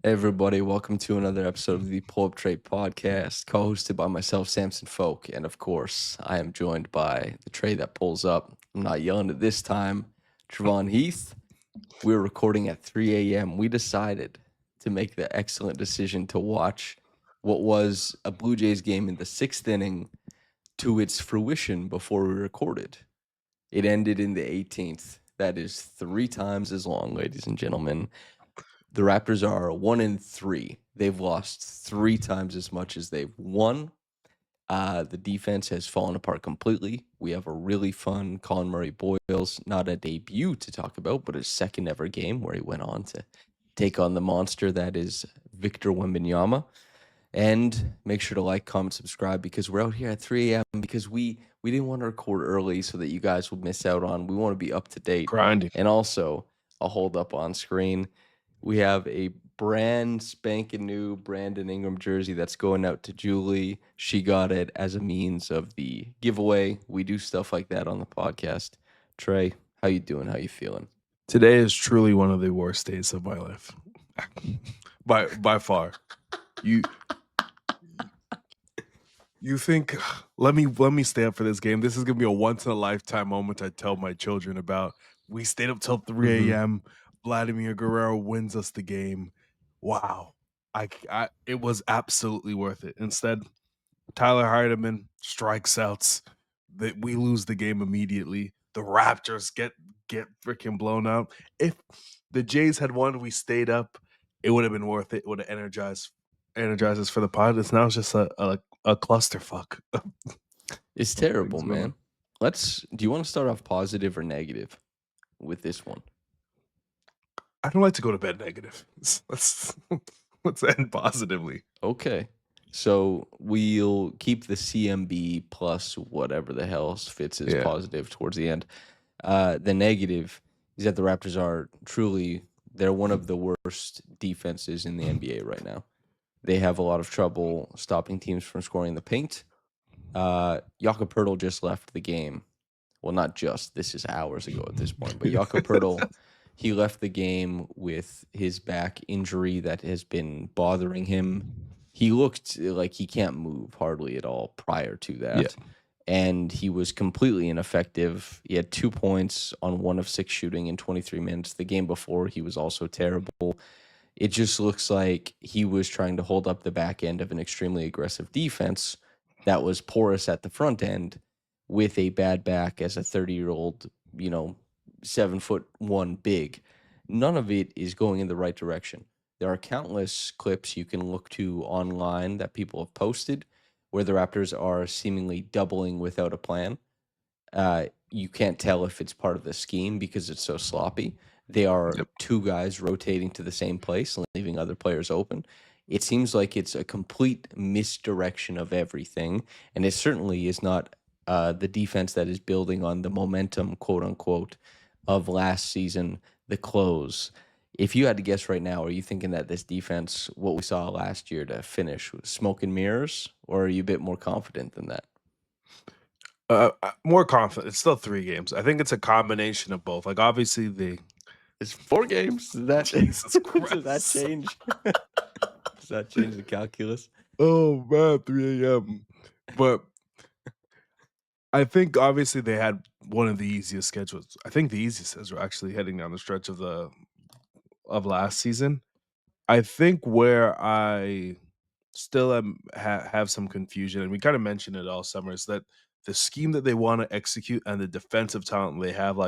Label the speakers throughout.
Speaker 1: Hey everybody, welcome to another episode of the Pull Up Trade Podcast, co-hosted by myself, Samson Folk, and of course, I am joined by the Trey that pulls up. I'm not yelling at this time, Trevon Heath. We're recording at 3 a.m. We decided to make the excellent decision to watch what was a Blue Jays game in the sixth inning to its fruition before we recorded. It ended in the 18th. That is 3 times as long, ladies and gentlemen. The Raptors are 1-3. They've lost 3 times as much as they've won. The defense has fallen apart completely. We have a really fun Colin Murray Boyles, not a debut to talk about, but his second ever game where he went on to take on the monster that is Victor Wembanyama. And make sure to like, comment, subscribe because we're out here at 3 a.m. because we didn't want to record early so that you guys would miss out on. We want to be up to date.
Speaker 2: Grinding.
Speaker 1: And also, I'll hold up on screen. We have a brand spanking new Brendon Ingram jersey that's going out to Julie. She got it as a means of the giveaway. We do stuff like that on the podcast. Trey, how you doing? How you feeling?
Speaker 2: Today is truly one of the worst days of my life. by far. You think let me stay up for this game. This is gonna be a once in a lifetime moment I tell my children about. We stayed up till 3 a.m. Vladimir Guerrero wins us the game. Wow. It was absolutely worth it. Instead, Tyler Heidemann strikes outs. That we lose the game immediately. The Raptors get freaking blown out. If the Jays had won, we stayed up, it would have been worth it. It would have energized us for the pod. It's now just a clusterfuck.
Speaker 1: It's terrible, man. Do you want to start off positive or negative with this one?
Speaker 2: I don't like to go to bed negative. Let's end positively.
Speaker 1: Okay. So we'll keep the CMB plus whatever the hell fits as positive towards the end. The negative is that the Raptors are they're one of the worst defenses in the NBA right now. They have a lot of trouble stopping teams from scoring in the paint. Jakob just left the game. Well, not just. This is hours ago at this point. But Jakob he left the game with his back injury that has been bothering him. He looked like he can't move hardly at all prior to that.
Speaker 2: Yeah.
Speaker 1: And he was completely ineffective. He had 2 points on 1 of 6 shooting in 23 minutes. The game before, he was also terrible. It just looks like he was trying to hold up the back end of an extremely aggressive defense that was porous at the front end with a bad back as a 30-year-old, 7'1" big. None of it is going in the right direction. There are countless clips you can look to online that people have posted where the Raptors are seemingly doubling without a plan. You can't tell if it's part of the scheme because it's so sloppy. They are 2 guys rotating to the same place and leaving other players open. It seems like it's a complete misdirection of everything, and it certainly is not the defense that is building on the momentum, quote unquote, of last season, the close. If you had to guess right now, are you thinking that this defense, what we saw last year to finish, was smoke and mirrors, or are you a bit more confident than that?
Speaker 2: More confident. It's still 3 games. I think it's a combination of both. Like, obviously,
Speaker 1: it's 4 games.
Speaker 2: Jesus Christ.
Speaker 1: Does that change? Does that change the calculus?
Speaker 2: Oh man, 3 a.m. But I think obviously they had one of the easiest schedules. I think the easiest schedule actually heading down the stretch of last season. I think where I still have some confusion, and we kind of mentioned it all summer, is that the scheme that they want to execute and the defensive talent they have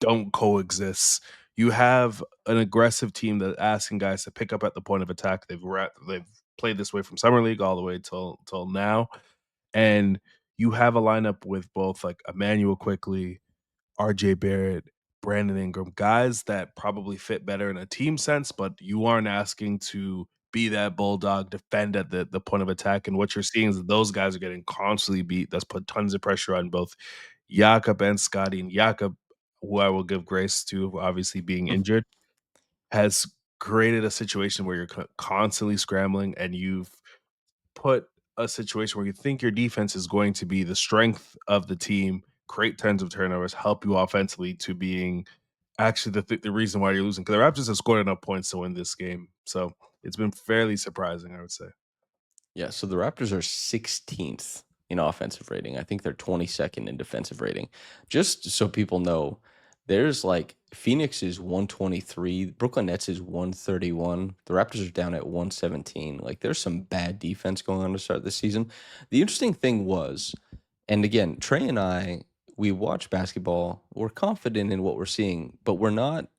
Speaker 2: don't coexist. You have an aggressive team that's asking guys to pick up at the point of attack. They've played this way from summer league all the way till now, and you have a lineup with both like Emmanuel Quickley, RJ Barrett, Brandon Ingram, guys that probably fit better in a team sense, but you aren't asking to be that bulldog, defend at the point of attack. And what you're seeing is that those guys are getting constantly beat. That's put tons of pressure on both Jakob and Scottie. And Jakob, who I will give grace to, obviously being injured, has created a situation where you're constantly scrambling, and you've put a situation where you think your defense is going to be the strength of the team, create tons of turnovers, help you offensively, to being actually the reason why you're losing. Because the Raptors have scored enough points to win this game, So it's been fairly surprising, I would say.
Speaker 1: Yeah, so the Raptors are 16th in offensive rating. I think they're 22nd in defensive rating. Just so people know, there's like Phoenix is 123, Brooklyn Nets is 131. The Raptors are down at 117. Like there's some bad defense going on to start this season. The interesting thing was, and again, Trey and I, we watch basketball. We're confident in what we're seeing, but we're not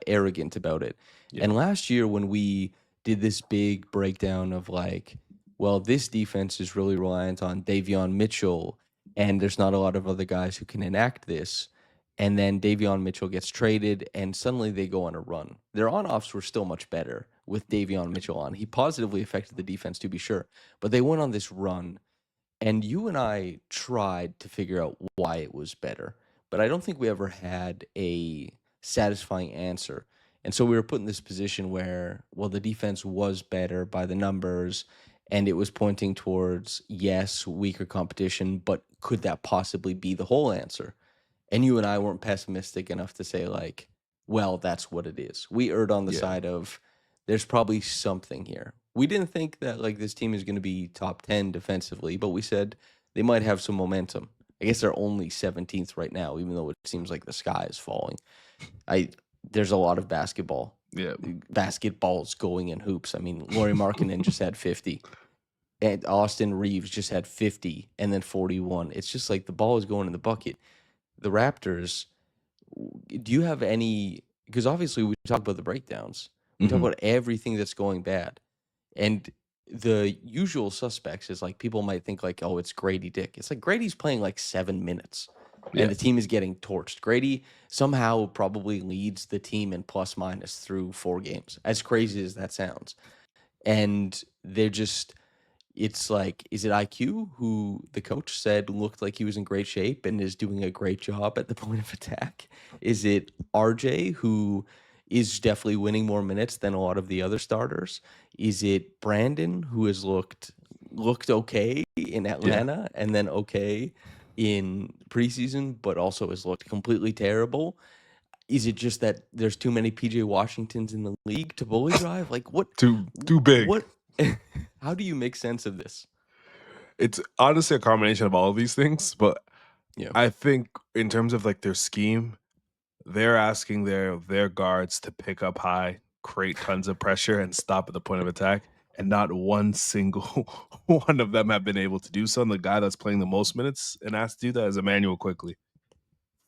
Speaker 1: arrogant about it.
Speaker 2: Yeah.
Speaker 1: And last year, when we did this big breakdown of like, well, this defense is really reliant on Davion Mitchell, and there's not a lot of other guys who can enact this. And then Davion Mitchell gets traded, and suddenly they go on a run. Their on-offs were still much better with Davion Mitchell on. He positively affected the defense, to be sure, but they went on this run. And you and I tried to figure out why it was better, but I don't think we ever had a satisfying answer. And so we were put in this position where, well, the defense was better by the numbers, and it was pointing towards, yes, weaker competition, but could that possibly be the whole answer? And you and I weren't pessimistic enough to say, like, well, that's what it is. We erred on the
Speaker 2: Yeah.
Speaker 1: side of there's probably something here. We didn't think that like this team is going to be top 10 defensively, but we said they might have some momentum. I guess they're only 17th right now, even though it seems like the sky is falling. There's a lot of basketball.
Speaker 2: Yeah.
Speaker 1: Basketballs going in hoops. I mean, Lauri Markkanen just had 50. And Austin Reeves just had 50 and then 41. It's just like the ball is going in the bucket. The Raptors, do you have any? Because obviously we talk about the breakdowns, we talk
Speaker 2: Mhm.
Speaker 1: about everything that's going bad, and the usual suspects is like people might think like, oh, it's Gradey Dick. It's like Grady's playing like 7 minutes,
Speaker 2: Yeah.
Speaker 1: and the team is getting torched. Gradey somehow probably leads the team in plus minus through 4 games. As crazy as that sounds, and they're just it's like, is it IQ who the coach said looked like he was in great shape and is doing a great job at the point of attack? Is it RJ who is definitely winning more minutes than a lot of the other starters? Is it Brandon who has looked okay in
Speaker 2: Yeah.
Speaker 1: Atlanta and then okay in preseason, but also has looked completely terrible? Is it just that there's too many PJ Washingtons in the league to bully drive? Like
Speaker 2: Too big.
Speaker 1: what how do you make sense of this?
Speaker 2: It's honestly a combination of all of these things, but
Speaker 1: Yeah.
Speaker 2: I think in terms of like their scheme, they're asking their guards to pick up high, create tons of pressure, and stop at the point of attack. And not one single one of them have been able to do so. And the guy that's playing the most minutes and asked to do that is Emmanuel Quickley.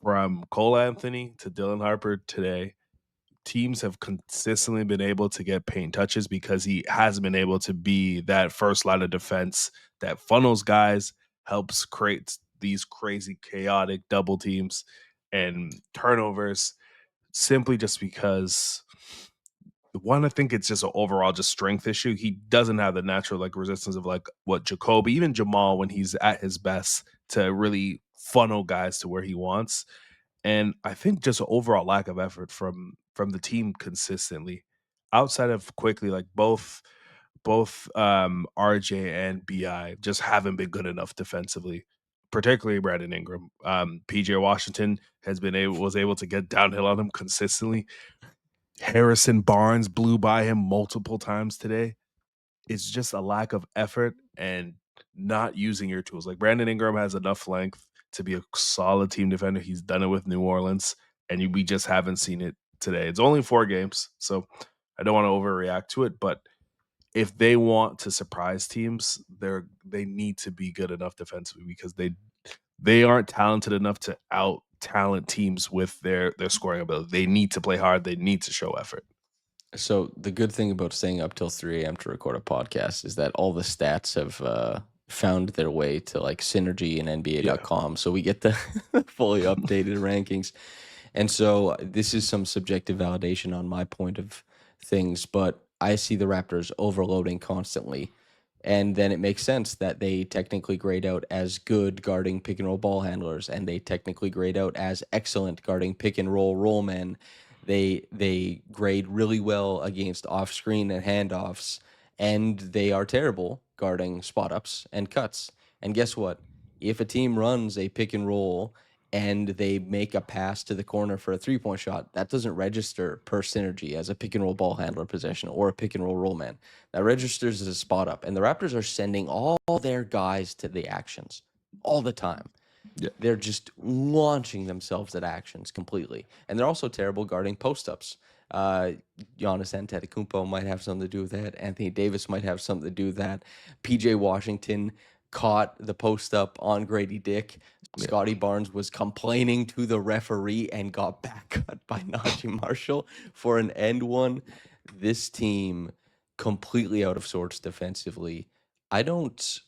Speaker 2: From Cole Anthony to Dylan Harper today, teams have consistently been able to get paint touches because he has been able to be that first line of defense that funnels guys, helps create these crazy chaotic double teams and turnovers simply just because one, I think it's just an overall just strength issue. He doesn't have the natural like resistance of like what Jakob, even Jamal when he's at his best to really funnel guys to where he wants. And I think just an overall lack of effort from the team consistently. Outside of quickly, like both RJ and BI just haven't been good enough defensively, particularly Brandon Ingram. PJ Washington was able to get downhill on him consistently. Harrison Barnes blew by him multiple times today. It's just a lack of effort and not using your tools. Like Brandon Ingram has enough length to be a solid team defender. He's done it with New Orleans, and we just haven't seen it today. It's only 4 games, so I don't want to overreact to it. But if they want to surprise teams, they need to be good enough defensively because they aren't talented enough to out talent teams with their scoring ability. They need to play hard. They need to show effort.
Speaker 1: So the good thing about staying up till 3 a.m. to record a podcast is that all the stats have found their way to like Synergy and NBA.com. So we get the fully updated rankings. And so this is some subjective validation on my point of things, but I see the Raptors overloading constantly. And then it makes sense that they technically grade out as good guarding pick and roll ball handlers, and they technically grade out as excellent guarding pick and roll men. They grade really well against off screen and handoffs, and they are terrible guarding spot ups and cuts. And guess what? If a team runs a pick and roll and they make a pass to the corner for a 3-point shot, that doesn't register per synergy as a pick and roll ball handler possession or a pick and roll roll man. That registers as a spot up. And the Raptors are sending all their guys to the actions all the time.
Speaker 2: Yeah.
Speaker 1: They're just launching themselves at actions completely. And they're also terrible guarding post-ups. Giannis Antetokounmpo might have something to do with that. Anthony Davis might have something to do with that. PJ Washington caught the post-up on Grady Dick.
Speaker 2: Yeah.
Speaker 1: Scottie Barnes was complaining to the referee and got back cut by Najee Marshall for an end one. This team completely out of sorts defensively. I don't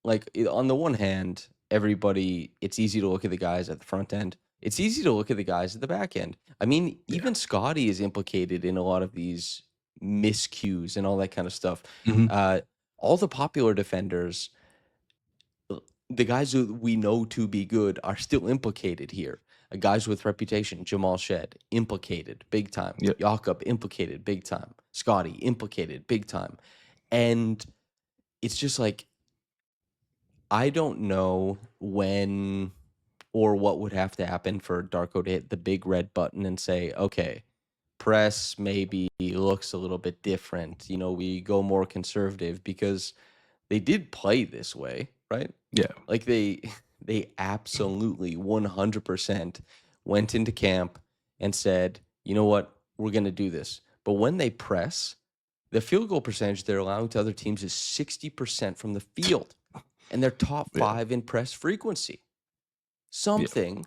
Speaker 1: like on the one hand, everybody, it's easy to look at the guys at the front end. It's easy to look at the guys at the back end. I mean,
Speaker 2: Yeah.
Speaker 1: even Scottie is implicated in a lot of these miscues and all that kind of stuff.
Speaker 2: Mhm.
Speaker 1: All the popular defenders, the guys who we know to be good, are still implicated here. Guys with reputation, Jamal Shed, implicated big time.
Speaker 2: Yep.
Speaker 1: Jakob, implicated big time. Scottie, implicated big time. And it's just like, I don't know when or what would have to happen for Darko to hit the big red button and say, okay, press maybe looks a little bit different. We go more conservative, because they did play this way, right?
Speaker 2: Yeah.
Speaker 1: Like they absolutely 100% went into camp and said, you know what, we're going to do this. But when they press, the field goal percentage they're allowing to other teams is 60% from the field, and they're top
Speaker 2: Yeah.
Speaker 1: 5 in press frequency.
Speaker 2: Yeah.
Speaker 1: Something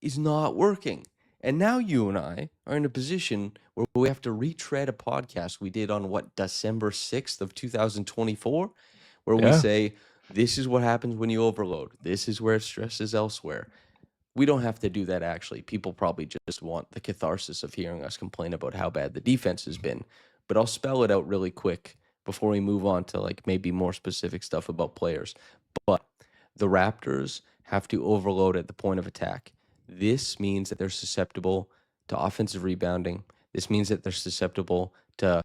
Speaker 1: is not working. And now you and I are in a position where we have to retread a podcast we did on December 6th of 2024, where we
Speaker 2: Yeah.
Speaker 1: say, this is what happens when you overload. This is where stress is elsewhere. We don't have to do that, actually. People probably just want the catharsis of hearing us complain about how bad the defense has been. But I'll spell it out really quick before we move on to maybe more specific stuff about players. But the Raptors have to overload at the point of attack. This means that they're susceptible to offensive rebounding. This means that they're susceptible to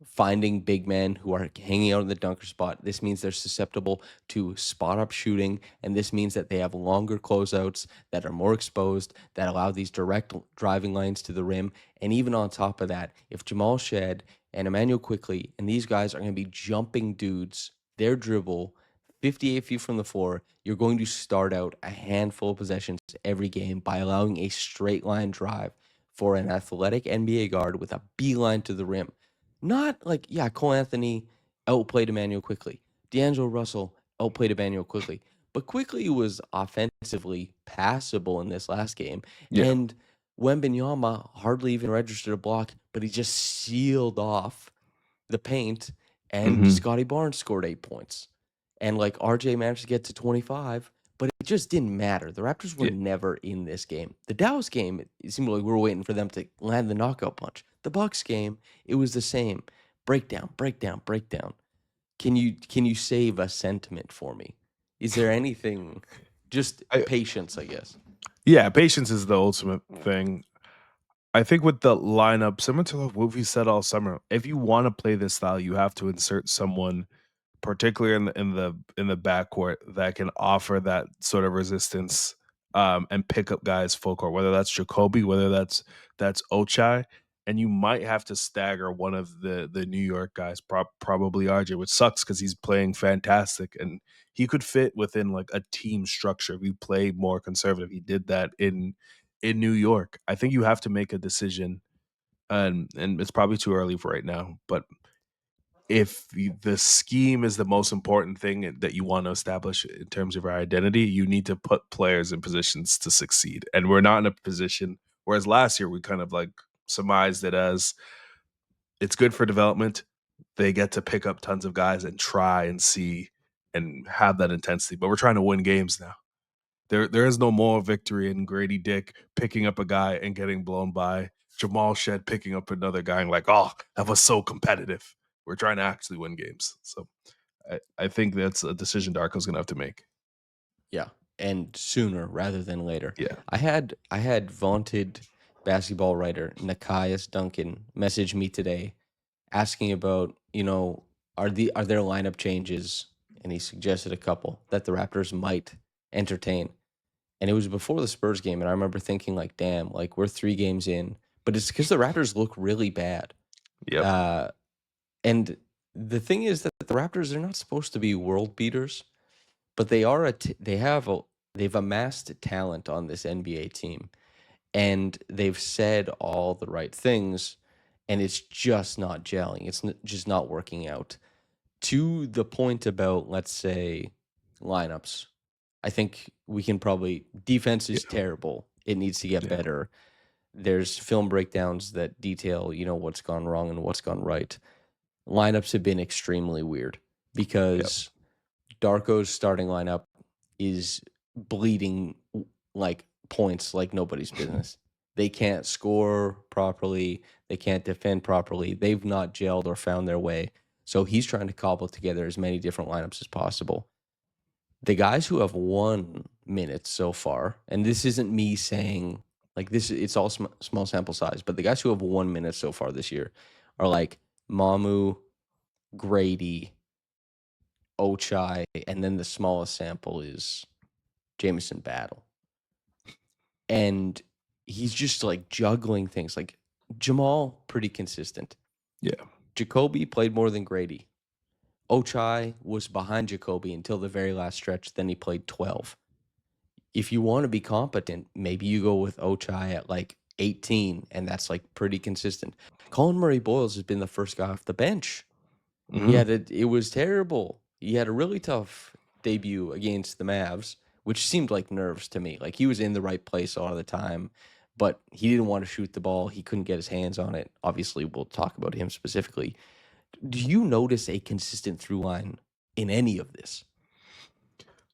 Speaker 1: finding big men who are hanging out in the dunker spot. This means they're susceptible to spot up shooting, and this means that they have longer closeouts that are more exposed, that allow these direct driving lanes to the rim. And even on top of that, if Jamal Shed and Emmanuel Quickley and these guys are going to be jumping dudes, their dribble 58 feet from the floor, you're going to start out a handful of possessions every game by allowing a straight line drive for an athletic NBA guard with a beeline to the rim. Not like, yeah, Cole Anthony outplayed Emmanuel Quickley. D'Angelo Russell outplayed Emmanuel Quickley. But Quickley was offensively passable in this last game.
Speaker 2: Yeah.
Speaker 1: And Wembenyama hardly even registered a block, but he just sealed off the paint, and
Speaker 2: Mhm.
Speaker 1: Scottie Barnes scored 8 points. And RJ managed to get to 25, but it just didn't matter. The Raptors were
Speaker 2: Yeah.
Speaker 1: never in this game. The Dallas game, it seemed like we were waiting for them to land the knockout punch. The Bucks game, it was the same. Breakdown, breakdown, breakdown. Can you save a sentiment for me? Is there anything? Just
Speaker 2: I
Speaker 1: patience, I guess.
Speaker 2: Yeah, patience is the ultimate thing. I think with the lineup, similar to what we said all summer, if you wanna play this style, you have to insert someone, particularly in the backcourt, that can offer that sort of resistance, and pick up guys full court, whether that's Jacoby, whether that's Ochai, and you might have to stagger one of the New York guys, probably RJ, which sucks because he's playing fantastic, and he could fit within, a team structure if you play more conservative. He did that in New York. I think you have to make a decision, and it's probably too early for right now, but if the scheme is the most important thing that you want to establish in terms of your identity, you need to put players in positions to succeed. And we're not in a position, whereas last year we kind of surmised it as it's good for development. They get to pick up tons of guys and try and see and have that intensity. But we're trying to win games now. There is no more victory in Grady Dick picking up a guy and getting blown by, Jamal Shed picking up another guy and oh, that was so competitive. We're trying to actually win games. So I think that's a decision Darko's gonna have to make.
Speaker 1: Yeah, and sooner rather than later.
Speaker 2: Yeah.
Speaker 1: I had vaunted basketball writer Nikias Duncan message me today asking about, are there lineup changes, and he suggested a couple that the Raptors might entertain. And it was before the Spurs game, and I remember thinking like, "Damn, like we're 3 games in." But it's because the Raptors look really bad.
Speaker 2: Yep.
Speaker 1: Uh, and the thing is that the Raptors, they're not supposed to be world beaters, but they've amassed talent on this NBA team, and they've said all the right things, and it's just not gelling. It's just not working out. To the point about, let's say, lineups, I think we can probably defense is
Speaker 2: Yeah.
Speaker 1: terrible. It needs to get
Speaker 2: Yeah.
Speaker 1: better. There's film breakdowns that detail, what's gone wrong and what's gone right. Lineups have been extremely weird
Speaker 2: Yep.
Speaker 1: because Darko's starting lineup is bleeding like points like nobody's business. They can't score properly. They can't defend properly. They've not gelled or found their way. So he's trying to cobble together as many different lineups as possible. The guys who have 1 minute so far, and this isn't me saying like this, it's all small sample size, but the guys who have 1 minute so far this year are like Mamu, Gradey, Ochai, and then the smallest sample is Jameson Battle. And he's just like juggling things. Like Jamal, pretty consistent.
Speaker 2: Yeah.
Speaker 1: Jacoby played more than Gradey. Ochai was behind Jacoby until the very last stretch. Then he played 12. If you want to be competent, maybe you go with Ochai at like 18, and that's like pretty consistent. Colin Murray Boyles has been the first guy off the bench. It was terrible. He had a really tough debut against the Mavs, which seemed like nerves to me. Like he was in the right place all the time, but he didn't want to shoot the ball. He couldn't get his hands on it. Obviously, we'll talk about him specifically. Do you notice a consistent through line in any of this?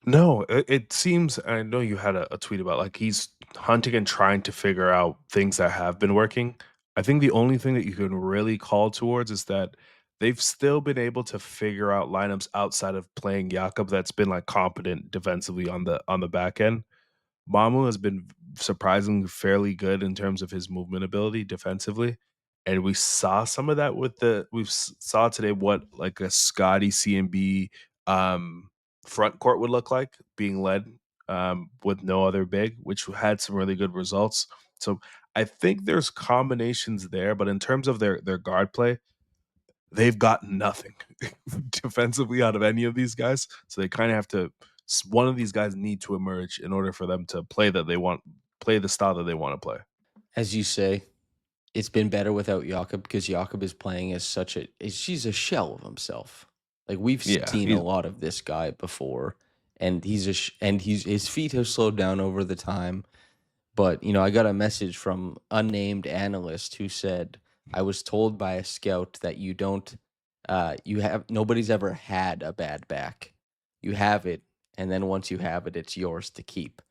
Speaker 2: No, it seems. I know you had a tweet about like he's hunting and trying to figure out things that have been working. I think the only thing that you can really call towards is that they've still been able to figure out lineups outside of playing Jakob that's been like competent defensively on the back end. Mamu has been surprisingly fairly good in terms of his movement ability defensively, and we saw some of that with saw today what like a Scottie CMB front court would look like being led with no other big, which had some really good results. So I think there's combinations there, but in terms of their guard play, they've got nothing defensively out of any of these guys. So they kind of have to. One of these guys need to emerge in order for them to play the style that they want to play.
Speaker 1: As you say, it's been better without Jakob because Jakob is playing as she's a shell of himself. Like we've
Speaker 2: Yeah,
Speaker 1: seen a lot of this guy before, and his feet have slowed down over the time. But I got a message from unnamed analyst who said, "I was told by a scout that nobody's ever had a bad back. You have it, and then once you have it, it's yours to keep."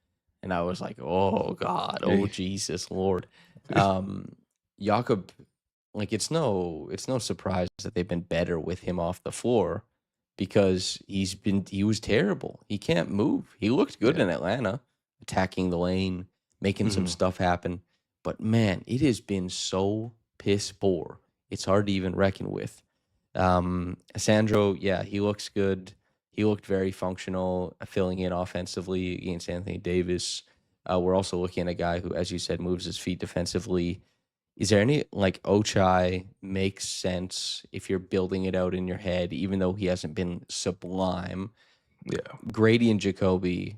Speaker 1: And I was like, "Oh God, oh Jesus Lord." Jakob, like it's no surprise that they've been better with him off the floor because he was terrible. He can't move. He looked good
Speaker 2: yeah.
Speaker 1: in Atlanta, attacking the lane, making some
Speaker 2: Mhm.
Speaker 1: stuff happen. But man, it has been so piss poor. It's hard to even reckon with. Sandro, yeah, he looks good. He looked very functional, filling in offensively against Anthony Davis. We're also looking at a guy who, as you said, moves his feet defensively. Is there any like Ochai makes sense if you're building it out in your head, even though he hasn't been sublime?
Speaker 2: Yeah,
Speaker 1: Gradey and Jacoby,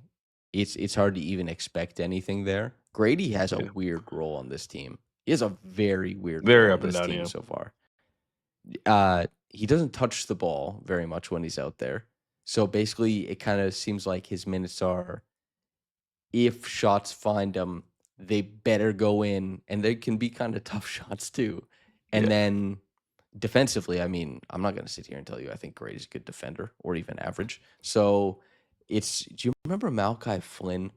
Speaker 1: it's hard to even expect anything there. Gradey has a
Speaker 2: yeah.
Speaker 1: weird role on this team. He has a very weird
Speaker 2: Very
Speaker 1: role on
Speaker 2: up and
Speaker 1: this
Speaker 2: down,
Speaker 1: team
Speaker 2: yeah.
Speaker 1: so far. He doesn't touch the ball very much when he's out there. So basically, it kind of seems like his minutes are if shots find him, they better go in, and they can be kind of tough shots too. And
Speaker 2: Yeah.
Speaker 1: then defensively, I mean, I'm not going to sit here and tell you I think Grady's a good defender or even average. So do you remember Malachi Flynn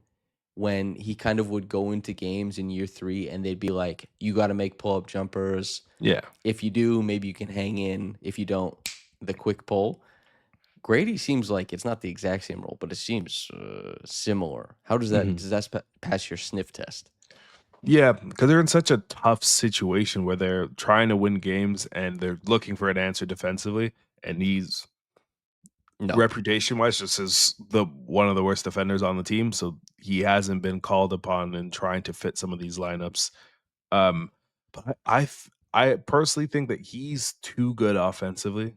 Speaker 1: when he kind of would go into games in year 3 and they'd be like, you got to make pull up jumpers.
Speaker 2: Yeah.
Speaker 1: If you do, maybe you can hang in. If you don't, the quick pull. Gradey seems like it's not the exact same role, but it seems similar. How does
Speaker 2: Mhm.
Speaker 1: that pass your sniff test?
Speaker 2: Yeah, because they're in such a tough situation where they're trying to win games and they're looking for an answer defensively, and he's
Speaker 1: No.
Speaker 2: reputation wise, just as the one of the worst defenders on the team. So he hasn't been called upon in trying to fit some of these lineups. Um, but I personally think that he's too good offensively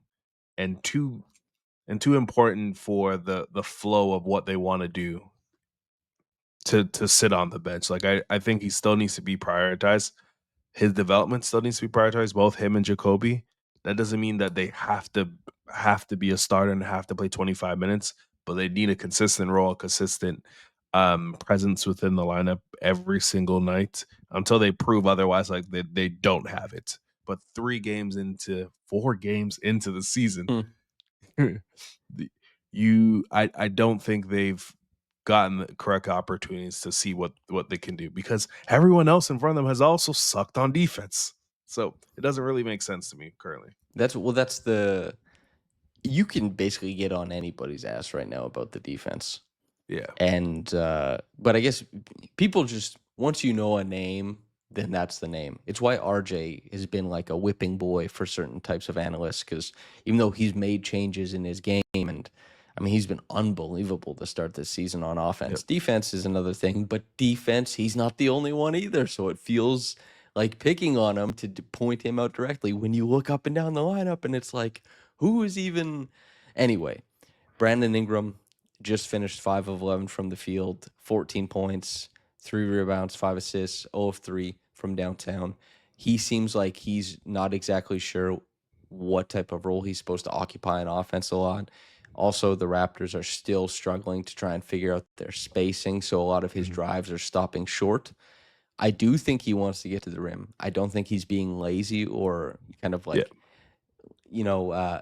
Speaker 2: and too important for the flow of what they want to do to sit on the bench. Like I think he still needs to be prioritized. His development still needs to be prioritized, both him and Jacoby. That doesn't mean that they have to be a starter and have to play 25 minutes, but they need a consistent role, a consistent presence within the lineup every single night until they prove otherwise, like they don't have it. But 4 games into the season,
Speaker 1: Hmm.
Speaker 2: the- I don't think they've gotten the correct opportunities to see what they can do because everyone else in front of them has also sucked on defense. So it doesn't really make sense to me currently.
Speaker 1: That's the you can basically get on anybody's ass right now about the defense.
Speaker 2: Yeah.
Speaker 1: And but I guess people just once you know a name, then that's the name. It's why RJ has been like a whipping boy for certain types of analysts because even though he's made changes in his game, and I mean he's been unbelievable to start this season on offense.
Speaker 2: Yep.
Speaker 1: Defense is another thing, but defense he's not the only one either. So it feels like picking on him to point him out directly when you look up and down the lineup, and it's like who is even anyway. Brandon Ingram just finished 5 of 11 from the field, 14 points, 3 rebounds, 5 assists, 0 of 3 from downtown. He seems like he's not exactly sure what type of role he's supposed to occupy in offense a lot. Also, the Raptors are still struggling to try and figure out their spacing, so a lot of his
Speaker 2: Mhm.
Speaker 1: drives are stopping short. I do think he wants to get to the rim. I don't think he's being lazy or kind of
Speaker 2: Yeah.
Speaker 1: like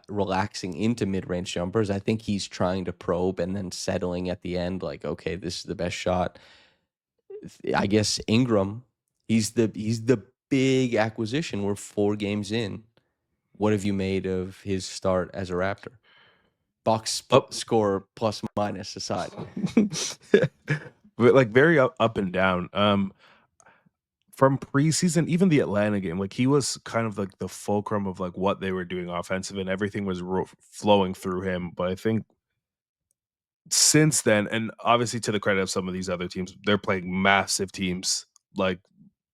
Speaker 1: relaxing into mid-range jumpers. I think he's trying to probe and then settling at the end, like, okay, this is the best shot. I guess Ingram, he's the big acquisition. We're 4 games in. What have you made of his start as a Raptor?
Speaker 2: Up.
Speaker 1: Score plus minus aside.
Speaker 2: But like very up and down. From preseason, even the Atlanta game, like he was kind of like the fulcrum of like what they were doing offensive, and everything was flowing through him. But I think since then, and obviously to the credit of some of these other teams, they're playing massive teams like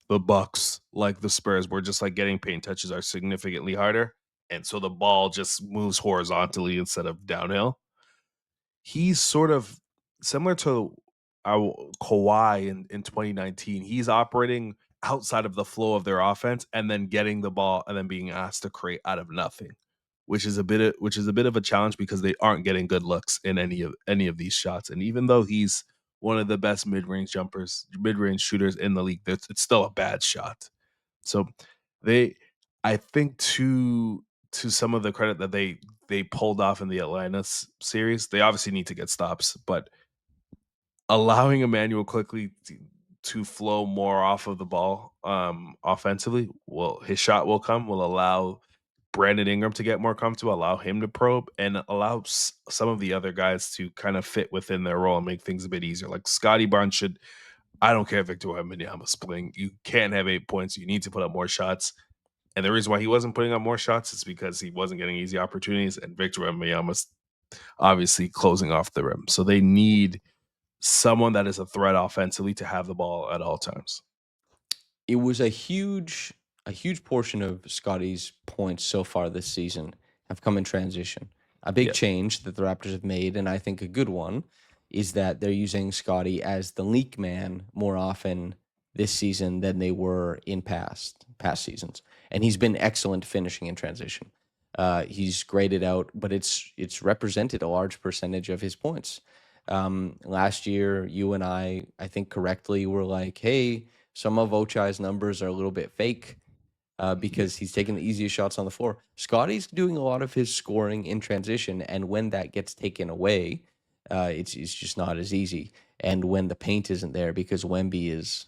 Speaker 2: the Bucks, like the Spurs, where just like getting paint touches are significantly harder, and so the ball just moves horizontally instead of downhill. He's sort of similar to Kawhi in 2019. He's operating outside of the flow of their offense and then getting the ball and then being asked to create out of nothing, which is a bit of a challenge because they aren't getting good looks in any of these shots. And even though he's one of the best mid-range shooters in the league, it's still a bad shot. So they I think to some of the credit that they pulled off in the Atlanta series, they obviously need to get stops, but allowing Emmanuel quickly to flow more off of the ball offensively, well, his shot will allow Brandon Ingram to get more comfortable, allow him to probe, and allow some of the other guys to kind of fit within their role and make things a bit easier. Like Scottie Barnes should, I don't care if Victor Wembanyama's playing, you can't have 8 points. You need to put up more shots. And the reason why he wasn't putting up more shots is because he wasn't getting easy opportunities, and Victor Wembanyama's obviously closing off the rim. So they need someone that is a threat offensively to have the ball at all times.
Speaker 1: It was a huge portion of Scottie's points so far this season have come in transition. A big
Speaker 2: Yeah.
Speaker 1: change that the Raptors have made, and I think a good one, is that they're using Scottie as the leak man more often this season than they were in past seasons. And he's been excellent finishing in transition. He's graded out, but it's represented a large percentage of his points. Last year, you and I think correctly, were like, hey, some of Ochai's numbers are a little bit fake
Speaker 2: Yeah.
Speaker 1: because he's taking the easiest shots on the floor. Scottie's doing a lot of his scoring in transition, and when that gets taken away, it's just not as easy. And when the paint isn't there, because Wemby is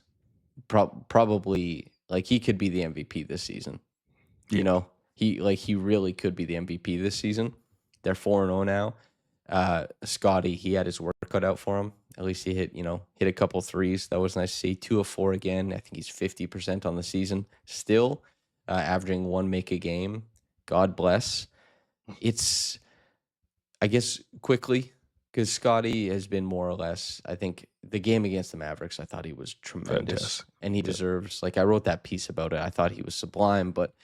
Speaker 1: probably like he could be the MVP this season. You
Speaker 2: Yeah.
Speaker 1: know, he really could be the MVP this season. They're 4-0 now. Scottie, he had his work cut out for him. At least he hit a couple threes. That was nice to see. 2 of 4 again. I think he's 50% on the season. Still averaging 1 make a game. God bless. It's I guess quickly, because Scottie has been more or less, I think the game against the Mavericks, I thought he was tremendous
Speaker 2: Fantastic.
Speaker 1: and he
Speaker 2: Yeah.
Speaker 1: deserves, like, I wrote that piece about it. I thought he was sublime, but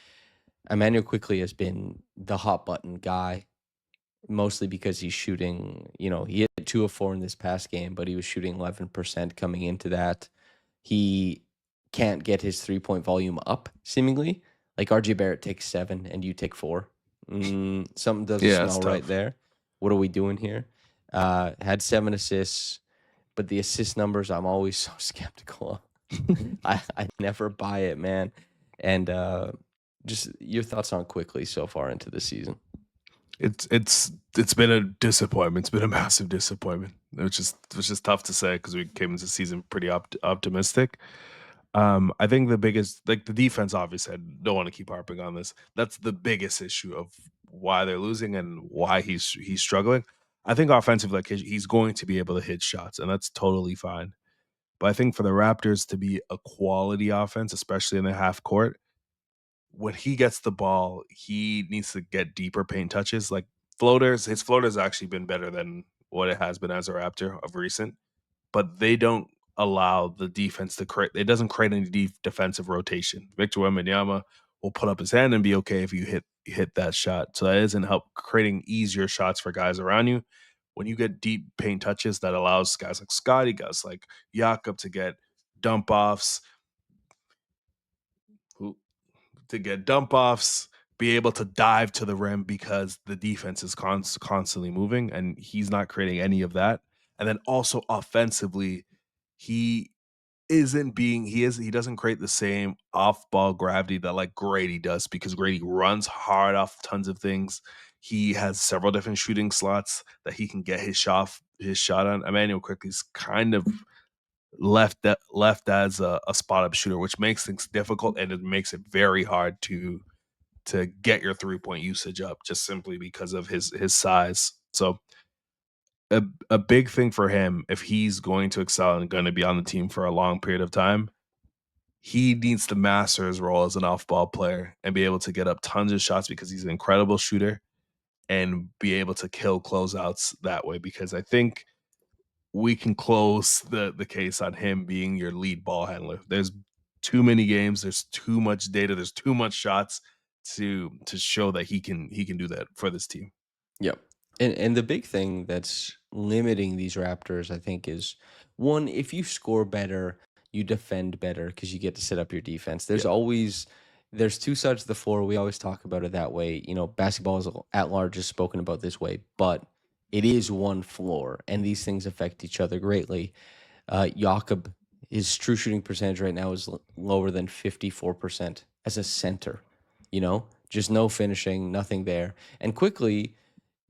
Speaker 1: Emmanuel Quickley has been the hot button guy, mostly because he's shooting, he hit 2 of 4 in this past game, but he was shooting 11% coming into that. He can't get his 3-point volume up, seemingly. Like RJ Barrett takes 7 and you take 4. Something doesn't
Speaker 2: Yeah, it's
Speaker 1: smell right
Speaker 2: tough.
Speaker 1: there. What are we doing here? Had 7 assists, but the assist numbers I'm always so skeptical of. I never buy it, man. And just your thoughts on Quickly so far into the season.
Speaker 2: It's been a disappointment. It's been a massive disappointment. Which is tough to say because we came into the season pretty optimistic. I think the biggest, like the defense, obviously, I don't want to keep harping on this. That's the biggest issue of why they're losing and why he's struggling. I think offensively, like he's going to be able to hit shots, and that's totally fine. But I think for the Raptors to be a quality offense, especially in the half court, when he gets the ball, he needs to get deeper paint touches. Like his floaters actually been better than what it has been as a Raptor of recent, but they don't allow the defense to create. It doesn't create any defensive rotation. Victor Wembanyama will put up his hand and be okay if you hit that shot. So that doesn't help creating easier shots for guys around you. When you get deep paint touches, that allows guys like Scottie, guys like Jakob to get dump offs, be able to dive to the rim because the defense is constantly moving, and he's not creating any of that. And then also offensively, he he doesn't create the same off ball gravity that like Gradey does because Gradey runs hard off tons of things. He has several different shooting slots that he can get his shot on. Emmanuel Quickley's kind of left as a spot up shooter, which makes things difficult and it makes it very hard to get your 3-point usage up just simply because of his size. So a big thing for him, if he's going to excel and going to be on the team for a long period of time, he needs to master his role as an off-ball player and be able to get up tons of shots because he's an incredible shooter and be able to kill closeouts that way. Because I think we can close the case on him being your lead ball handler. There's too many games, there's too much data, there's too much shots to show that he can do that for this team.
Speaker 1: Yep. And the big thing that's limiting these Raptors, I think, is one, if you score better, you defend better because you get to set up your defense. There's 2 sides of the floor. We always talk about it that way. Basketball is at large is spoken about this way, but it is one floor, and these things affect each other greatly. Jakob, his true shooting percentage right now is lower than 54% as a center. Just no finishing, nothing there. And quickly,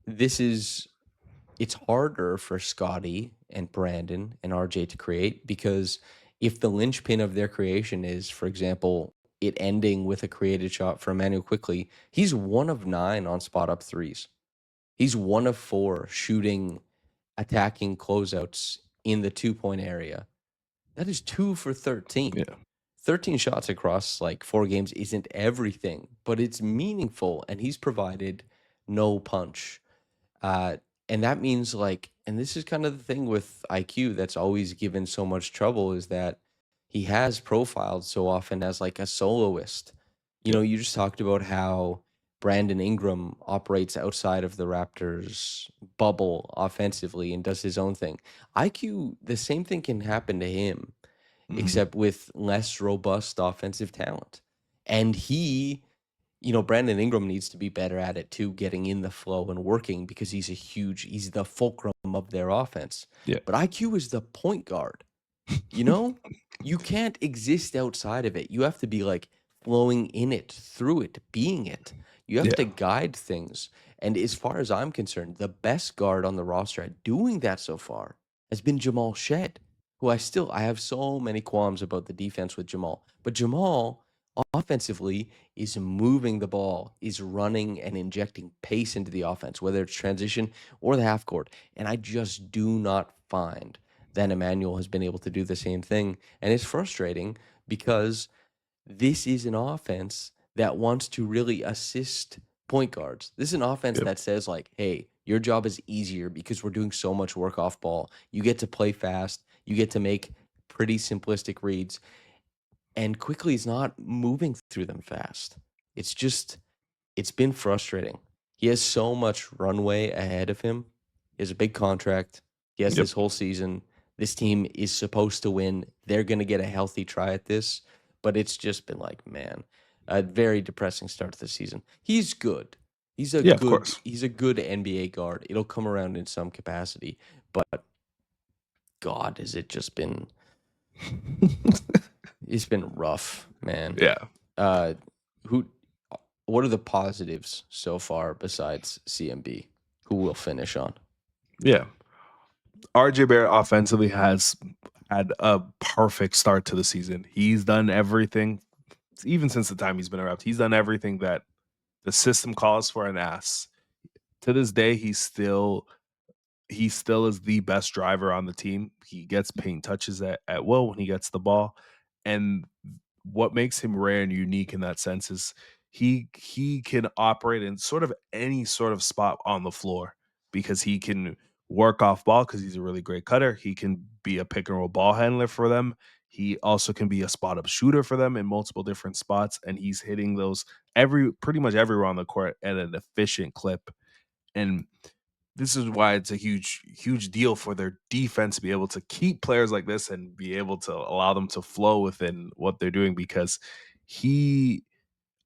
Speaker 1: it's harder for Scottie and Brandon and RJ to create because if the linchpin of their creation is, for example, it ending with a created shot for Emmanuel Quickley, he's 1 of 9 on spot up threes. He's 1 of 4 shooting, attacking closeouts in the 2-point area. That is 2 for 13.
Speaker 2: Yeah.
Speaker 1: 13 shots across like 4 games isn't everything, but it's meaningful, and he's provided no punch. And that means and this is kind of the thing with IQ that's always given so much trouble is that he has profiled so often as like a soloist. You just talked about how Brandon Ingram operates outside of the Raptors bubble offensively and does his own thing. IQ, the same thing can happen to him, except with less robust offensive talent. And Brandon Ingram needs to be better at it too, getting in the flow and working because he's the fulcrum of their offense.
Speaker 2: Yeah.
Speaker 1: But IQ is the point guard. You can't exist outside of it. You have to be like flowing in it, through it, being it. You have to guide things. And as far as I'm concerned, the best guard on the roster at doing that so far has been Jamal Shed, who I have so many qualms about the defense with Jamal. But Jamal offensively is moving the ball, is running and injecting pace into the offense, whether it's transition or the half court. And I just do not find that Emmanuel has been able to do the same thing. And it's frustrating because this is an offense that wants to really assist point guards. This is an offense
Speaker 2: Yep.
Speaker 1: that says, like, hey, your job is easier because we're doing so much work off ball. You get to play fast. You get to make pretty simplistic reads. And Quickley is not moving through them fast. It's been frustrating. He has so much runway ahead of him. He has a big contract. He has
Speaker 2: Yep.
Speaker 1: this whole season. This team is supposed to win. They're going to get a healthy try at this. But it's just been like, man, a very depressing start to the season. He's good. He's a
Speaker 2: Yeah, of
Speaker 1: good
Speaker 2: course.
Speaker 1: he's a good NBA guard. It'll come around in some capacity. But God, has it just been it's been rough, man.
Speaker 2: Yeah.
Speaker 1: Uh who what are the positives so far besides CMB? Who will finish on?
Speaker 2: Yeah. RJ Barrett offensively has had a perfect start to the season. He's done everything, even since the time he's been around. He's done everything that the system calls for an ass. To this day, he still is the best driver on the team. He gets paint touches at will when he gets the ball. And what makes him rare and unique in that sense is he can operate in sort of any sort of spot on the floor because he can work off ball because he's a really great cutter. He can be a pick and roll ball handler for them. He also can be a spot up shooter for them in multiple different spots, and he's hitting those pretty much everywhere on the court at an efficient clip. And this is why it's a huge deal for their defense to be able to keep players like this and be able to allow them to flow within what they're doing, because he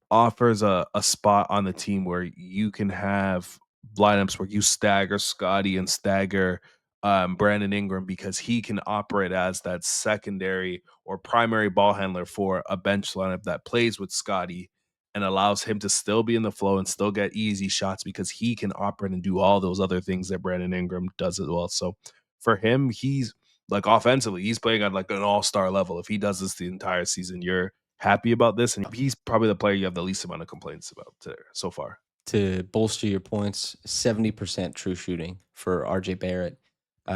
Speaker 2: offers a spot on the team where you can have lineups where you stagger Scottie and stagger Brandon Ingram, because he can operate as that secondary or primary ball handler for a bench lineup that plays with Scottie and allows him to still be in the flow and still get easy shots because he can operate and do all those other things that Brandon Ingram does as well. So for him, he's like offensively, he's playing at like an all-star level. If he does this the entire season, you're happy about this, and he's probably the player you have the least amount of complaints about so far.
Speaker 1: To bolster your points, 70% true shooting for RJ Barrett.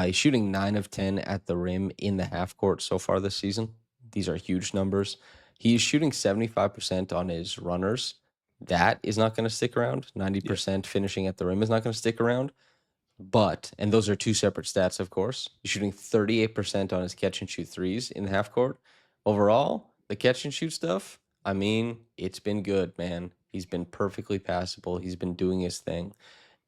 Speaker 1: He's shooting 9 of 10 at the rim in the half court so far this season. These are huge numbers. He's shooting 75% on his runners. That is not going to stick around. 90% finishing at the rim is not going to stick around. But, and those are two separate stats, of course. He's shooting 38% on his catch and shoot threes in the half court. Overall, the catch and shoot stuff, I mean, it's been good, man. He's been perfectly passable. He's been doing his thing.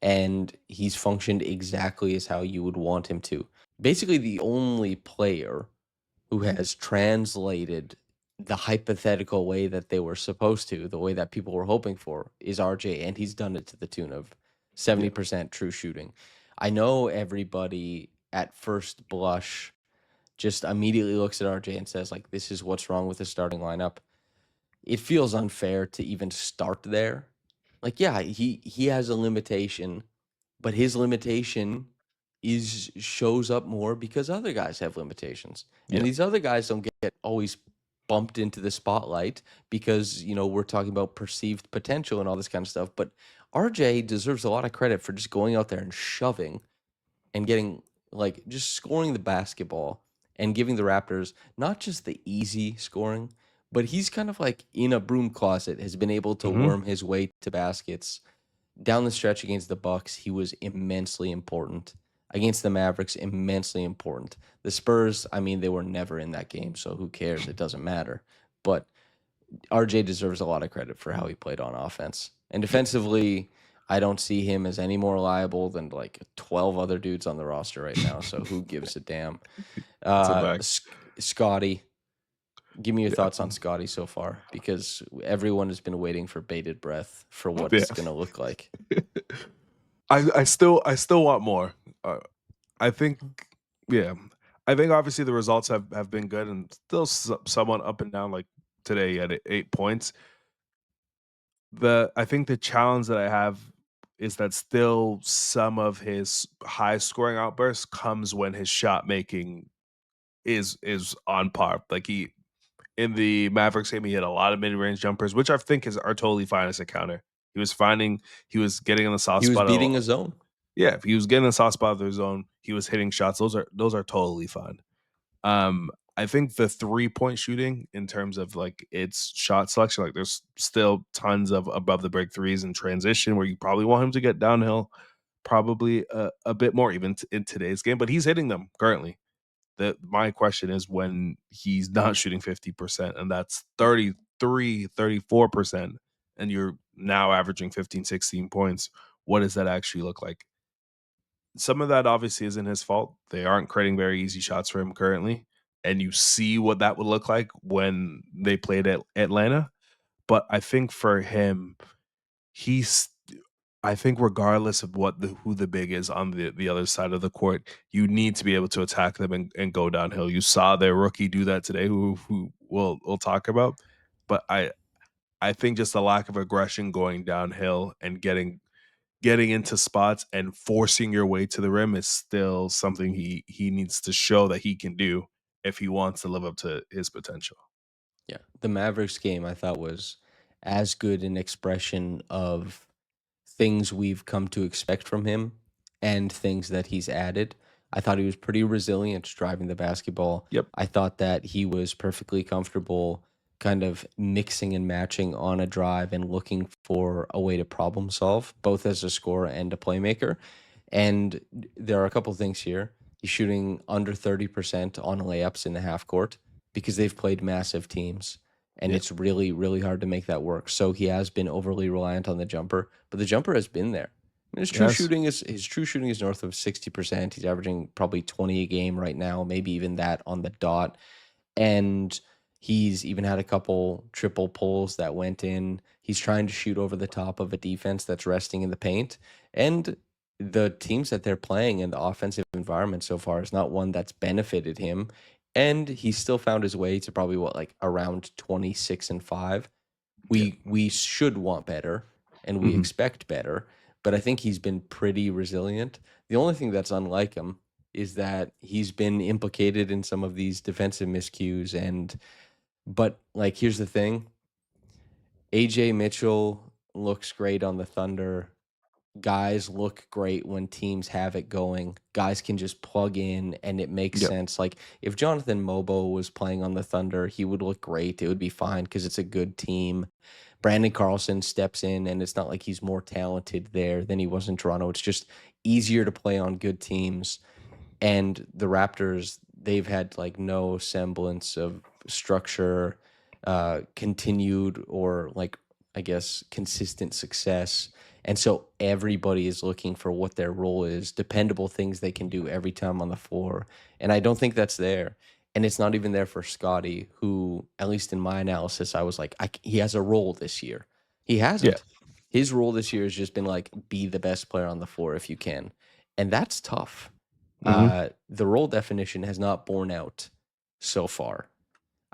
Speaker 1: And he's functioned exactly as how you would want him to. Basically, the only player who has translated the hypothetical way that they were supposed to, the way that people were hoping for, is RJ. And he's done it to the tune of 70% true shooting. I know everybody at first blush just immediately looks at RJ and says, like, this is what's wrong with the starting lineup. It feels unfair to even start there. Like, yeah, he has a limitation, but his limitation shows up more because other guys have limitations. And
Speaker 2: Yeah.
Speaker 1: these other guys don't get always bumped into the spotlight because, we're talking about perceived potential and all this kind of stuff. But RJ deserves a lot of credit for just going out there and shoving and getting, like, just scoring the basketball and giving the Raptors not just the easy scoring, but he's kind of like in a broom closet, has been able to
Speaker 2: Mhm.
Speaker 1: worm his way to baskets. Down the stretch against the Bucks, he was immensely important. Against the Mavericks, immensely important. The Spurs, I mean, they were never in that game, so who cares? It doesn't matter. But RJ deserves a lot of credit for how he played on offense. And defensively, I don't see him as any more reliable than like 12 other dudes on the roster right now. So who gives a damn?
Speaker 2: It's a fact.
Speaker 1: Scottie, give me your
Speaker 2: Yeah.
Speaker 1: thoughts on Scottie so far, because everyone has been waiting for bated breath for what
Speaker 2: Yeah.
Speaker 1: it's going to look like.
Speaker 2: I still want more. I think, yeah, I think obviously the results have been good and still somewhat up and down. Like today, at 8 points. I think the challenge that I have is that still some of his high scoring outbursts comes when his shot making is on par. Like in the Mavericks game, he hit a lot of mid range jumpers, which I think are totally fine as a counter. He was getting in the soft
Speaker 1: He was
Speaker 2: spot.
Speaker 1: beating a zone.
Speaker 2: Yeah, if he was getting in the soft spot of their zone, he was hitting shots. Those are totally fine. I think the 3-point shooting in terms of like its shot selection, like there's still tons of above the break threes in transition where you probably want him to get downhill, probably a bit more even in today's game, but he's hitting them currently. My question is when he's not shooting 50%, and that's 33, 34%, and you're now averaging 15, 16 points. What does that actually look like? Some of that obviously isn't his fault. They aren't creating very easy shots for him currently. And you see what that would look like when they played at Atlanta. But I think for him, he's I think regardless of who the big is on the other side of the court, you need to be able to attack them and go downhill. You saw their rookie do that today, who we'll talk about. But I think just the lack of aggression going downhill and getting into spots and forcing your way to the rim is still something he needs to show that he can do if he wants to live up to his potential.
Speaker 1: Yeah, the Mavericks game I thought was as good an expression of things we've come to expect from him and things that he's added. I thought he was pretty resilient driving the basketball.
Speaker 2: Yep.
Speaker 1: I thought that he was perfectly comfortable kind of mixing and matching on a drive and looking for a way to problem solve, both as a scorer and a playmaker. And there are a couple things here. He's shooting under 30% on layups in the half court because they've played massive teams and
Speaker 2: Yep.
Speaker 1: it's really, really hard to make that work. So he has been overly reliant on the jumper, but the jumper has been there. I mean,
Speaker 2: Yes.
Speaker 1: his true shooting is north of 60%. He's averaging probably 20 a game right now, maybe even that on the dot. And he's even had a couple triple pulls that went in. He's trying to shoot over the top of a defense that's resting in the paint. And the teams that they're playing in the offensive environment so far is not one that's benefited him. And he still found his way to probably what, like around 26 and 5.
Speaker 2: Yep.
Speaker 1: We should want better and we
Speaker 2: Mhm.
Speaker 1: expect better, but I think he's been pretty resilient. The only thing that's unlike him is that he's been implicated in some of these defensive miscues but like here's the thing. AJ Mitchell looks great on the Thunder. Guys look great when teams have it going. Guys can just plug in and it makes
Speaker 2: Yep.
Speaker 1: sense. Like if Jonathan Mobo was playing on the Thunder, he would look great. It would be fine because it's a good team. Brandon Carlson steps in and it's not like he's more talented there than he was in Toronto. It's just easier to play on good teams. And the Raptors, they've had like no semblance of structure, continued or like I guess consistent success. And so everybody is looking for what their role is, dependable things they can do every time on the floor. And I don't think that's there. And it's not even there for Scottie, who, at least in my analysis, I was like, he has a role this year. He
Speaker 2: Yeah.
Speaker 1: hasn't. His role this year has just been like, be the best player on the floor if you can. And that's tough.
Speaker 2: Mhm.
Speaker 1: The role definition has not borne out so far.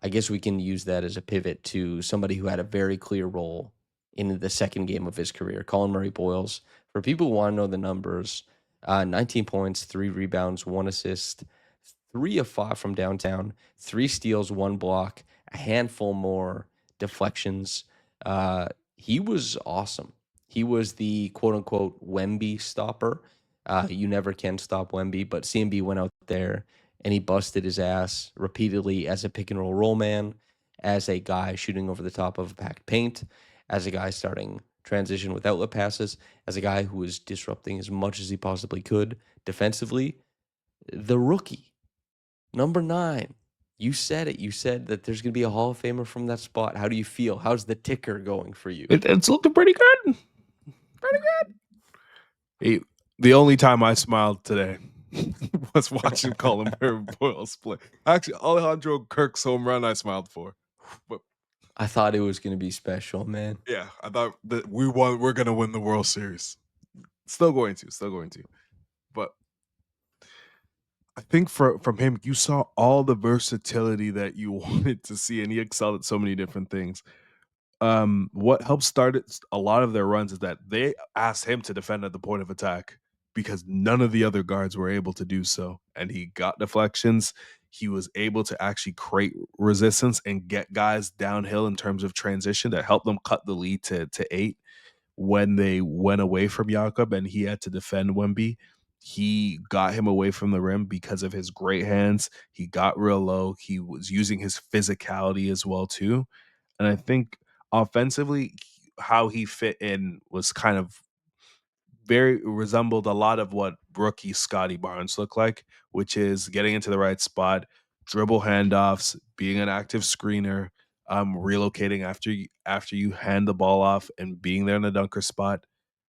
Speaker 1: I guess we can use that as a pivot to somebody who had a very clear role in the second game of his career, Colin Murray Boyles. For people who want to know the numbers, 19 points, 3 rebounds, 1 assist, 3 of 5 from downtown, 3 steals, 1 block, a handful more deflections. He was awesome. He was the quote unquote Wemby stopper. You never can stop Wemby, but CMB went out there and he busted his ass repeatedly as a pick and roll man, as a guy shooting over the top of packed paint, as a guy starting transition with outlet passes, as a guy who was disrupting as much as he possibly could defensively. The rookie, number 9. You said it. You said that there's going to be a Hall of Famer from that spot. How do you feel? How's the ticker going for you?
Speaker 2: It's looking pretty good.
Speaker 1: Pretty good.
Speaker 2: The only time I smiled today was watching Colin Murray Boyles play. Actually, Alejandro Kirk's home run I smiled for. But
Speaker 1: I thought it was going to be special, man.
Speaker 2: yeah, I thought that we're gonna win the World Series. Still going to. But I think from him, you saw all the versatility that you wanted to see, and he excelled at so many different things. What helped start a lot of their runs is that they asked him to defend at the point of attack because none of the other guards were able to do so. And he got deflections. He was able to actually create resistance and get guys downhill in terms of transition that helped them cut the lead to 8 when they went away from Jakob and he had to defend Wemby. he got him away from the rim because of his great hands. He got real low. He was using his physicality as well too. And I think offensively, how he fit in was kind of very resembled a lot of what rookie Scottie Barnes looked like, which is getting into the right spot, dribble handoffs, being an active screener, relocating after you hand the ball off and being there in the dunker spot,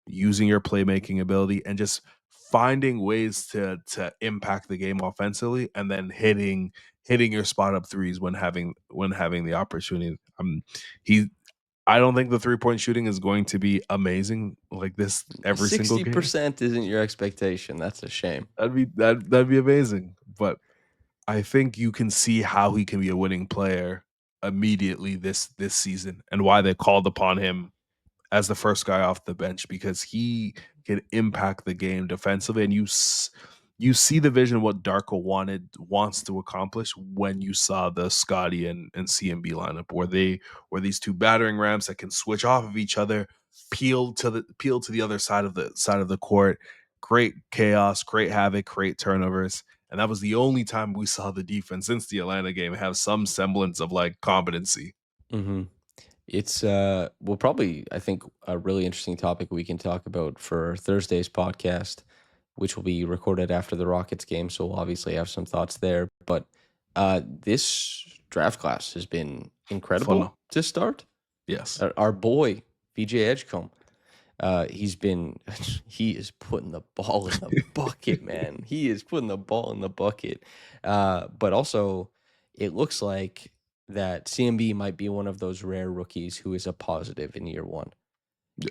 Speaker 2: using your playmaking ability and just finding ways to impact the game offensively and then hitting your spot up threes when having the opportunity. He I don't think the 3-point shooting is going to be amazing like this every single game.
Speaker 1: 60% isn't your expectation. That's a shame.
Speaker 2: That'd be amazing. But I think you can see how he can be a winning player immediately this season and why they called upon him as the first guy off the bench because he can impact the game defensively, and you see the vision of what Darko wants to accomplish when you saw the Scottie and CMB lineup where these two battering rams that can switch off of each other, peel to the other side of the court, create chaos, create havoc, create turnovers. And that was the only time we saw the defense since the Atlanta game have some semblance of like competency.
Speaker 1: Mm-hmm. It's well, probably I think a really interesting topic we can talk about for Thursday's podcast, which will be recorded after the Rockets game. So we'll obviously have some thoughts there. But this draft class has been
Speaker 2: Fun.
Speaker 1: incredible to start.
Speaker 2: Yes.
Speaker 1: Our boy VJ Edgecombe, he is putting the ball in the bucket, man. He is putting the ball in the bucket. But also, it looks like that CMB might be one of those rare rookies who is a positive in year one.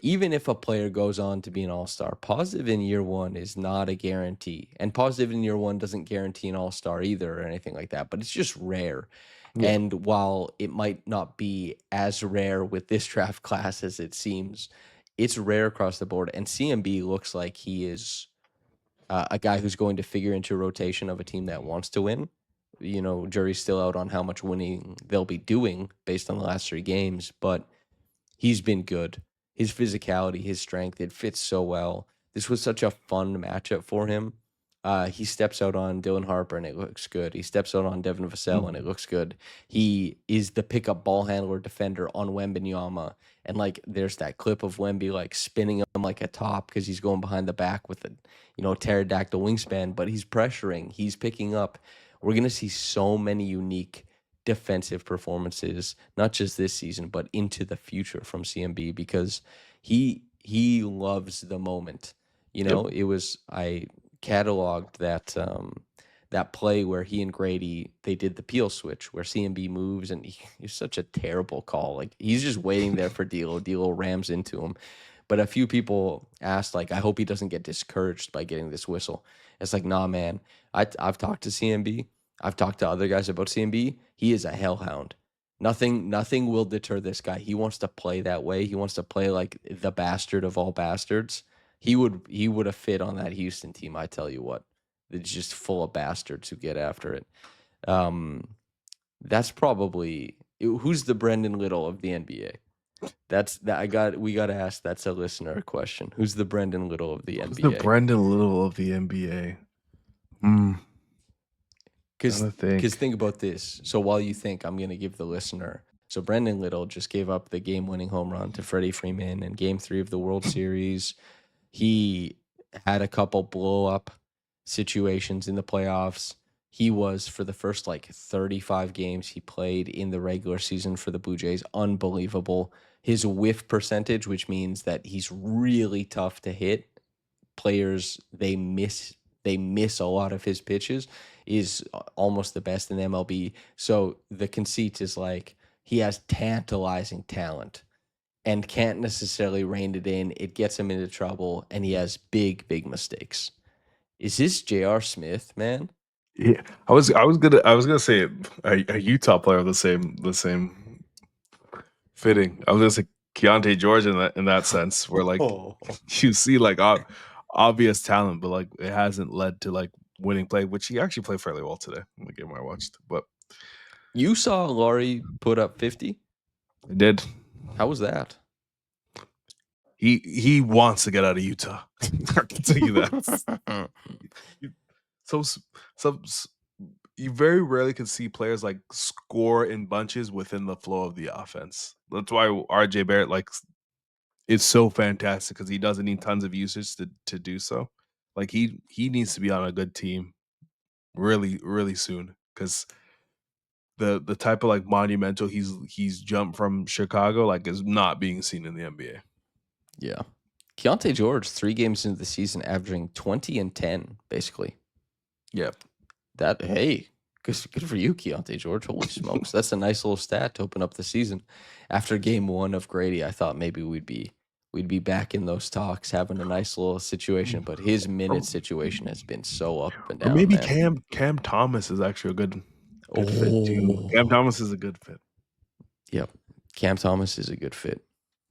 Speaker 1: Even if a player goes on to be an all-star, positive in year one is not a guarantee. And positive in year one doesn't guarantee an all-star either or anything like that, but it's just rare.
Speaker 2: Yeah.
Speaker 1: And while it might not be as rare with this draft class as it seems, it's rare across the board. And CMB looks like he is a guy who's going to figure into a rotation of a team that wants to win. You know, jury's still out on how much winning they'll be doing based on the last 3 games, but he's been good. His physicality, his strength, it fits so well. This was such a fun matchup for him. He steps out on Dylan Harper and it looks good. He steps out on Devin Vassell and it looks good. He is the pickup ball handler defender on Wembenyama. And like there's that clip of Wemby like spinning him like a top because he's going behind the back with a pterodactyl wingspan, but he's pressuring, he's picking up. We're gonna see so many unique defensive performances, not just this season, but into the future from CMB because he loves the moment. I cataloged that play where he and Gradey they did the peel switch where CMB moves and he's such a terrible call. Like he's just waiting there for D'Lo. D'Lo rams into him. But a few people asked, like, I hope he doesn't get discouraged by getting this whistle. It's like, nah, man. I've talked to CMB. I've talked to other guys about CMB. He is a hellhound. Nothing will deter this guy. He wants to play that way. He wants to play like the bastard of all bastards. He would have fit on that Houston team, I tell you what. It's just full of bastards who get after it. That's probably who's the Brendon Little of the NBA. We got to ask. That's a listener question. Who's the Brendon Little of the NBA?
Speaker 2: Who's the Brendon Little of the NBA?
Speaker 1: Because think about this. So while you think, I'm going to give the listener. So Brendon Little just gave up the game-winning home run to Freddie Freeman in Game 3 of the World Series. He had a couple blow-up situations in the playoffs. He was, for the first 35 games he played in the regular season for the Blue Jays, unbelievable. His whiff percentage, which means that he's really tough to hit. Players, they miss a lot of his pitches, is almost the best in MLB. So the conceit is like he has tantalizing talent and can't necessarily rein it in. It gets him into trouble, and he has big mistakes. Is this J.R. Smith, man?
Speaker 2: Yeah, I was gonna say a Utah player of the same fitting. I was gonna say Keontae George in that sense, where you see obvious talent, but it hasn't led to winning play, which he actually played fairly well today in the game I watched. But
Speaker 1: you saw Laurie put up 50?
Speaker 2: I did.
Speaker 1: How was that?
Speaker 2: He wants to get out of Utah. I can tell you that. So you very rarely can see players like score in bunches within the flow of the offense. That's why RJ Barrett is so fantastic, because he doesn't need tons of usage to do so. Like he needs to be on a good team really, really soon, because the type of like monumental he's jumped from Chicago like is not being seen in the NBA.
Speaker 1: Yeah. Keontae George, 3 games into the season, averaging 20 and 10, basically.
Speaker 2: Yep.
Speaker 1: Hey, good for you, Keontae George. Holy smokes. That's a nice little stat to open up the season. After game 1 of Gradey, I thought maybe we'd be back in those talks, having a nice little situation, but his minute situation has been so up and
Speaker 2: Or
Speaker 1: down,
Speaker 2: maybe
Speaker 1: man.
Speaker 2: Cam Thomas is actually a good fit too.
Speaker 1: Oh.
Speaker 2: Cam Thomas is a good fit.
Speaker 1: Yep. Cam Thomas is a good fit.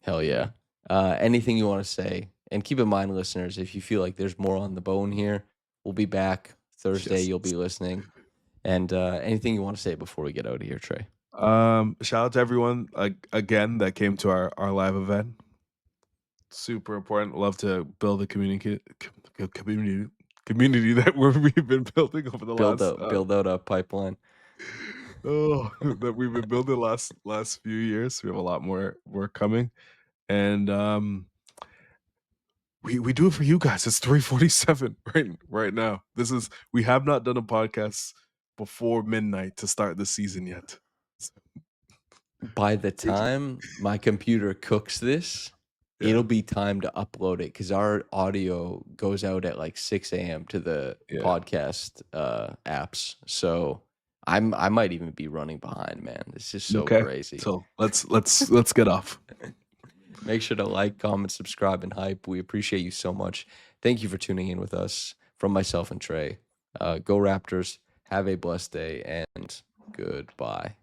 Speaker 1: Hell yeah. Anything you want to say? And keep in mind, listeners, if you feel like there's more on the bone here, we'll be back Thursday.
Speaker 2: Yes.
Speaker 1: You'll be listening. And anything you want to say before we get out of here, Trey?
Speaker 2: Shout out to everyone again that came to our live event. Super important. Love to build a community that we've been building over the
Speaker 1: Build out a pipeline.
Speaker 2: that we've been building last few years. We have a lot more coming, and we do it for you guys. It's 3:47 right now. We have not done a podcast before midnight to start the season yet.
Speaker 1: By the time my computer cooks this, it'll be time to upload it, because our audio goes out at like 6 a.m. to the podcast apps. So I might even be running behind, man. This is so crazy.
Speaker 2: So let's get off.
Speaker 1: Make sure to like, comment, subscribe, and hype. We appreciate you so much. Thank you for tuning in with us. From myself and Trey. Go Raptors. Have a blessed day, and goodbye.